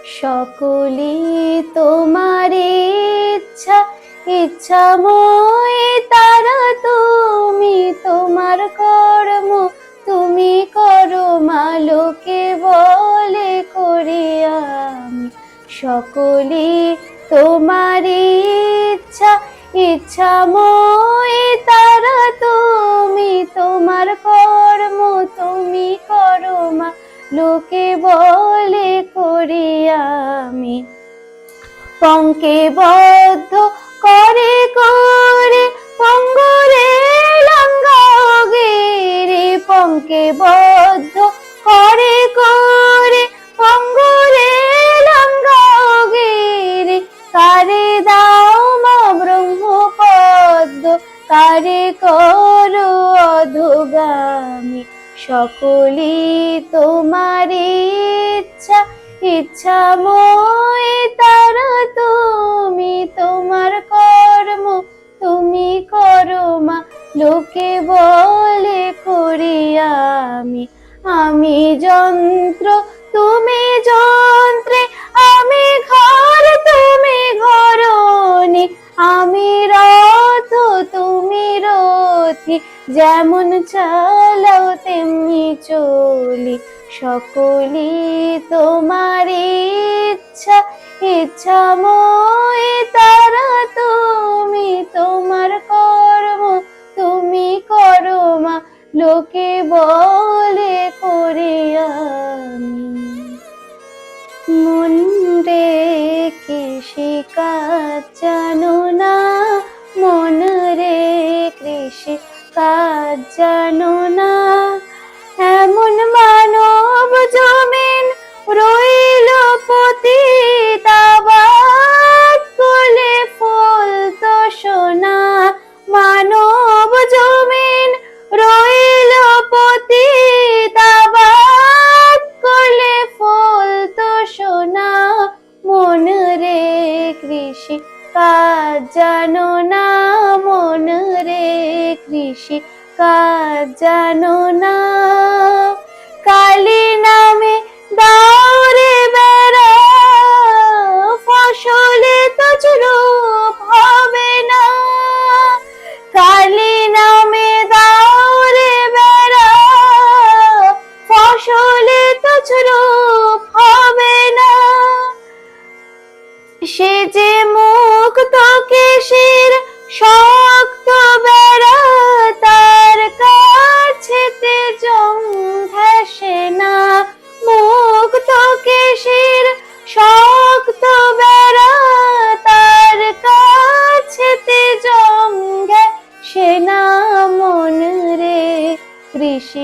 সকলি তোমার ইচ্ছা, ইচ্ছাময় তারা তুমি, তোমার কর্ম তুমি করো মা, লোকে বলে করি আমি। সকলি তোমার ইচ্ছা, ইচ্ছাময় তারা তুমি, তোমার কর্ম তুমি করো মা, লোকে বলে করি আমি। পঙ্কে বদ্ধ করে করে পঙ্গরে লাঙ্গগিরি, পঙ্কে বদ্ধ করে করে পঙ্গরে লাঙ্গগিরি, কারে দাও মা ব্রহ্মপদ্ম, কারে করো অধোগামী। সকলি তোমার ইচ্ছা, ইচ্ছাময় তারা তুমি, তোমার কর্ম তুমি করো মা, লোকে বলে করি আমি। আমি যন্ত্র তুমি যন্ত্রে, আমি ঘর তুমি ঘরণী, আমি রথ তুমি রথী, যেমন চালাও তেমনি চলি। সকলি তোমার ইচ্ছা, ইচ্ছাময় তারা তুমি, তোমার কর্ম তুমি করো মা, লোকে বলে করি আমি। মন রে কৃষি কাজ জানো না, মন রে কৃষি কাজ জানো না, এমন মানব জমিন রইল পতিত, আবাদ করলে ফল তো সোনা। মানব জমিন রইল পতিত, আবাদ করলে ফল তো সোনা। মন রে কৃষি কাজ জানো না, মন রে কৃষি কাজ জানো না। কালী নামে দাও রে বেড়া, ফসলে তো রূপ হবে না। কালী নামে দাও রে বেড়া, ফসলে তো রূপ হবে না। সে যে মুক্ত কেশির শক্ত বেড়া, তার কাছেতে জং ঘেঁষে না। মুক্ত কেশির শক্ত বেড়া, তার কাছেতে জং ঘেঁষে না। মন রে কৃষি